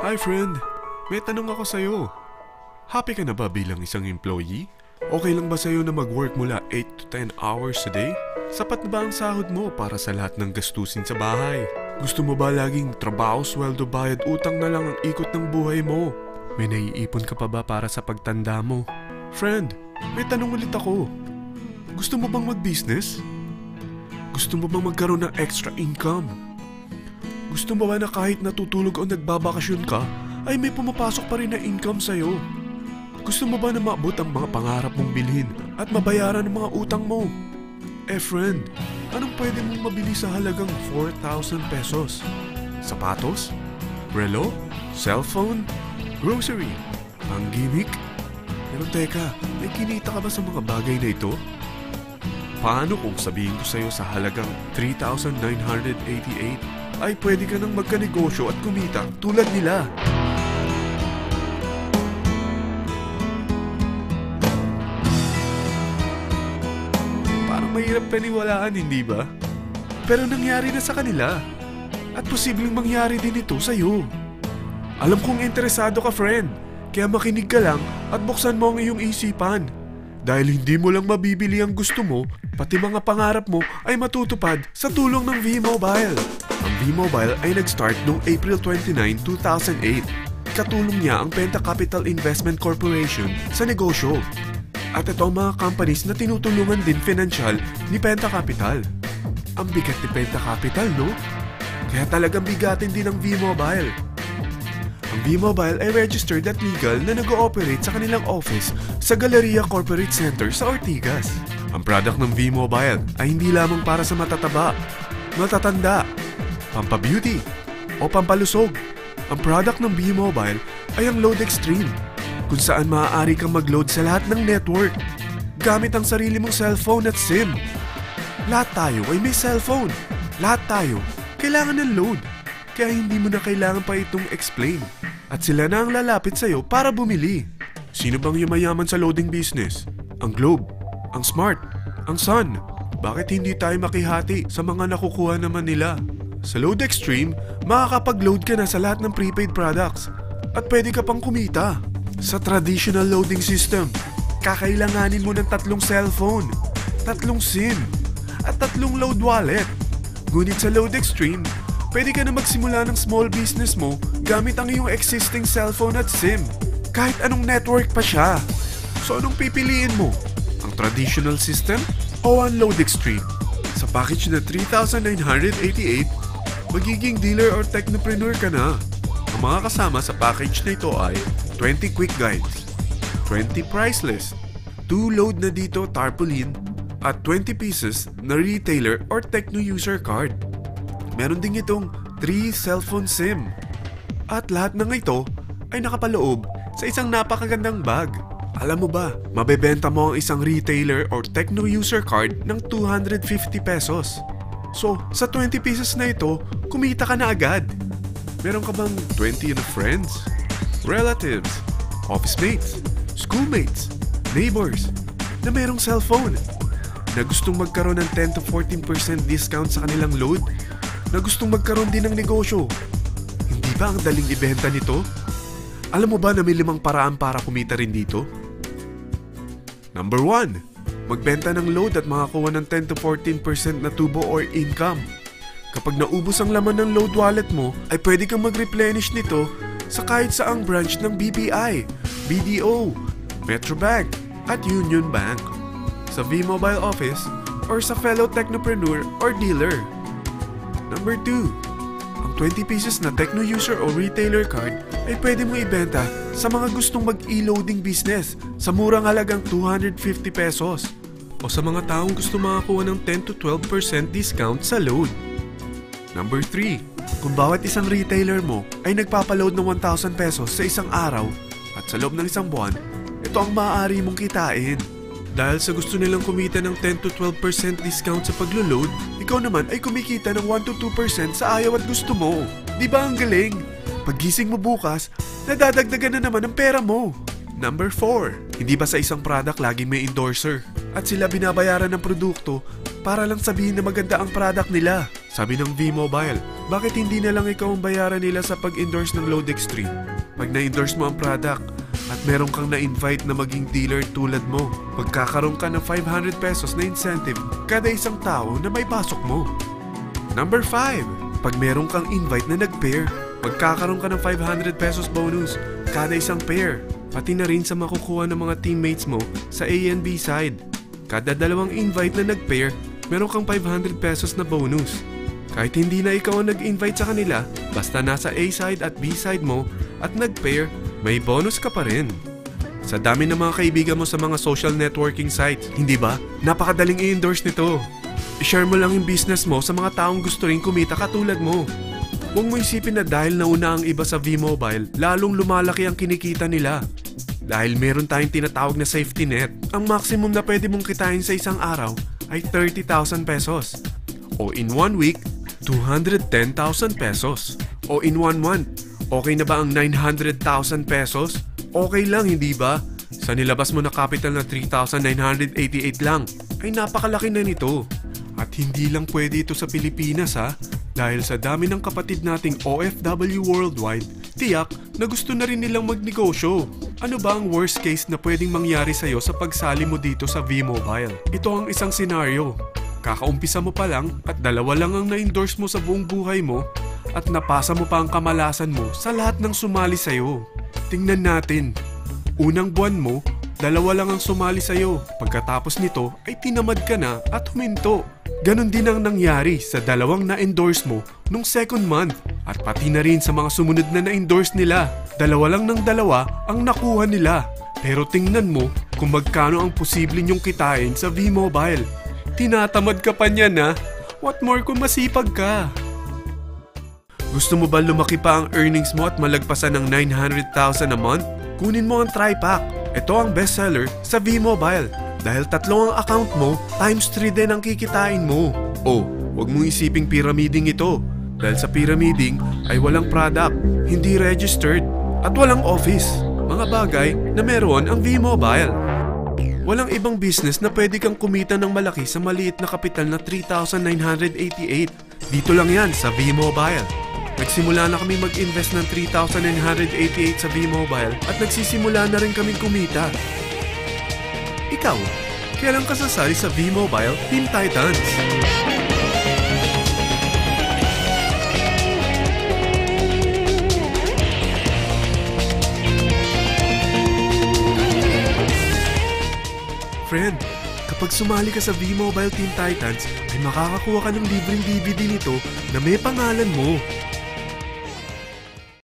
Hi friend, may tanong ako sa'yo. Happy ka na ba bilang isang employee? Okay lang ba sa'yo na mag-work mula 8 to 10 hours a day? Sapat na ba ang sahod mo para sa lahat ng gastusin sa bahay? Gusto mo ba laging trabaho, sweldo, bayad, utang na lang ang ikot ng buhay mo? May naiipon ka pa ba para sa pagtanda mo? Friend, may tanong ulit ako. Gusto mo bang mag-business? Gusto mo bang magkaroon ng extra income? Gusto mo ba na kahit natutulog o nagbabakasyon ka, ay may pumapasok pa rin na income sa'yo? Gusto mo ba na maabot ang mga pangarap mong bilhin at mabayaran ang mga utang mo? Friend, anong pwede mong mabili sa halagang 4,000 pesos? Sapatos? Relo? Cellphone? Grocery? Pang-gimmick? Pero teka, may kinita ka ba sa mga bagay na ito? Paano kung sabihin ko sa'yo sa halagang 3,988 ay pwede ka nang magkanegosyo at kumita tulad nila? Parang mahirap paniwalaan, hindi ba? Pero nangyari na sa kanila. At posibleng mangyari din ito sa'yo. Alam kong interesado ka, friend. Kaya makinig ka lang at buksan mo ang iyong isipan. Dahil hindi mo lang mabibili ang gusto mo, pati mga pangarap mo ay matutupad sa tulong ng V-Mobile. Ang V-Mobile ay nag-start noong April 29, 2008. Katulong niya ang Penta Capital Investment Corporation sa negosyo. At ito ang mga companies na tinutulungan din financial ni Penta Capital. Ang bigat ni Penta Capital, no? Kaya talagang bigatin din ang V-Mobile. Ang V-Mobile ay registered at legal na nag-ooperate sa kanilang office sa Galleria Corporate Center sa Ortigas. Ang product ng V-Mobile ay hindi lamang para sa matataba, matatanda, pampabeauty, o pampalusog. Ang product ng V-Mobile ay ang Load Extreme, kung saan maaari kang mag-load sa lahat ng network gamit ang sarili mong cellphone at SIM. Lahat tayo ay may cellphone. Lahat tayo kailangan ng load. Kaya hindi mo na kailangan pa itong explain. At sila na ang lalapit sa'yo para bumili. Sino bang yumayaman sa loading business? Ang Globe, ang Smart, ang Sun. Bakit hindi tayo makihati sa mga nakukuha naman nila? Sa Load Extreme, makakapag-load ka na sa lahat ng prepaid products. At pwede ka pang kumita. Sa traditional loading system, kakailanganin mo ng 3 cellphone, 3 SIM, at 3 load wallet. Ngunit sa Load Extreme, pwede ka na magsimula ng small business mo gamit ang iyong existing cellphone at SIM. Kahit anong network pa siya. So anong pipiliin mo? Ang traditional system o ang Load Extreme? Sa package na 3,988, magiging dealer or technopreneur ka na. Ang mga kasama sa package na ito ay 20 quick guides, 20 price list, 2 load na dito tarpaulin, at 20 pieces na retailer or techno user card. Meron din itong 3 cellphone SIM. At lahat ng ito ay nakapaloob sa isang napakagandang bag. Alam mo ba, mabebenta mo ang isang retailer or techno user card ng 250 pesos. So, sa 20 pieces na ito, kumita ka na agad. Meron ka bang 20 na friends, relatives, office mates, schoolmates, neighbors na merong cellphone, na gustong magkaroon ng 10 to 14% discount sa kanilang load, na gustong magkaroon din ng negosyo? Hindi ba ang daling ibenta nito? Alam mo ba na may 5 paraan para kumita rin dito? Number 1, magbenta ng load at makakuha ng 10 to 14% na tubo or income. Kapag naubos ang laman ng load wallet mo, ay pwede kang mag-replenish nito sa kahit saang branch ng BPI, BDO, Metrobank, at Union Bank, sa V-Mobile office, or sa fellow technopreneur or dealer. Number 2, ang 20 pieces na techno user o retailer card ay pwede mo ibenta sa mga gustong mag-e-loading business sa murang halagang 250 pesos o sa mga taong gusto makakuha ng 10 to 12% discount sa load. Number 3, kung bawat isang retailer mo ay nagpapaload ng 1,000 pesos sa isang araw at sa loob ng isang buwan, ito ang maaari mong kitain. Dahil sa gusto nilang kumita ng 10 to 12% discount sa paglo-load, ikaw naman ay kumikita ng 1 to 2% sa ayaw at gusto mo. Di ba ang galing? Paggising mo bukas, nadadagdagan na naman ang pera mo. Number 4, hindi ba sa isang product laging may endorser? At sila binabayaran ng produkto para lang sabihin na maganda ang product nila. Sabi ng V-Mobile, Bakit hindi na lang ikaw ang bayaran nila sa pag-endorse ng Load Extreme? Pag na-endorse mo ang product at meron kang na-invite na maging dealer tulad mo, magkakaroon ka ng 500 pesos na incentive kada isang tao na may pasok mo. Number 5. Pag meron kang invite na nag-pair, magkakaroon ka ng 500 pesos bonus kada isang pair. Pati na rin sa makukuha ng mga teammates mo sa A and B side. Kada dalawang invite na nag-pair, meron kang 500 pesos na bonus. Kahit hindi na ikaw ang nag-invite sa kanila, basta nasa A side at B side mo at nag-pair, may bonus ka pa rin. Sa dami ng mga kaibigan mo sa mga social networking sites, hindi ba? Napakadaling i-endorse nito. I-share mo lang yung business mo sa mga taong gusto rin kumita katulad mo. Huwag mo isipin na dahil nauna ang iba sa V-Mobile, lalong lumalaki ang kinikita nila. Dahil meron tayong tinatawag na safety net, ang maximum na pwede mong kitain sa isang araw ay 30,000 pesos. O in 1 week, 210,000 pesos. O in 1 month, okay na ba ang 900,000 pesos? Okay lang, hindi ba? Sa nilabas mo na capital na 3,988 lang, ay napakalaki na nito. At hindi lang pwede ito sa Pilipinas ha, dahil sa dami ng kapatid nating OFW worldwide, tiyak na gusto na rin nilang magnegosyo. Ano ba ang worst case na pwedeng mangyari sa'yo sa pagsali mo dito sa V-Mobile? Ito ang isang senaryo. Kakaumpisa mo pa lang at 2 lang ang na-endorse mo sa buong buhay mo at napasa mo pa ang kamalasan mo sa lahat ng sumali sa'yo. Tingnan natin. Unang buwan mo, 2 lang ang sumali sa'yo. Pagkatapos nito ay tinamad ka na at huminto. Ganon din ang nangyari sa 2 na-endorse mo nung second month at pati na rin sa mga sumunod na na-endorse nila. 2 lang ng 2 ang nakuha nila. Pero tingnan mo kung magkano ang posible nyong kitain sa V-Mobile. Tinatamad ka pa niyan ha? What more kung masipag ka? Gusto mo ba lumaki pa ang earnings mo at malagpasan ng 900,000 a month? Kunin mo ang TriPack. Ito ang bestseller sa V-Mobile. Dahil 3 ang account mo, times 3 din ang kikitain mo. Oh, huwag mong isiping pyramiding ito. Dahil sa pyramiding ay walang product, hindi registered, at walang office. Mga bagay na meron ang V-Mobile. Walang ibang business na pwede kang kumita ng malaki sa maliit na kapital na 3,988. Dito lang yan sa V-Mobile. Nagsimula na kami mag-invest ng 3,988 sa V-Mobile at nagsisimula na rin kaming kumita. Ikaw, kailan ka sasali sa V-Mobile Team Titans? Friend, kapag sumali ka sa V-Mobile Team Titans, ay makakakuha ka ng libreng DVD nito na may pangalan mo.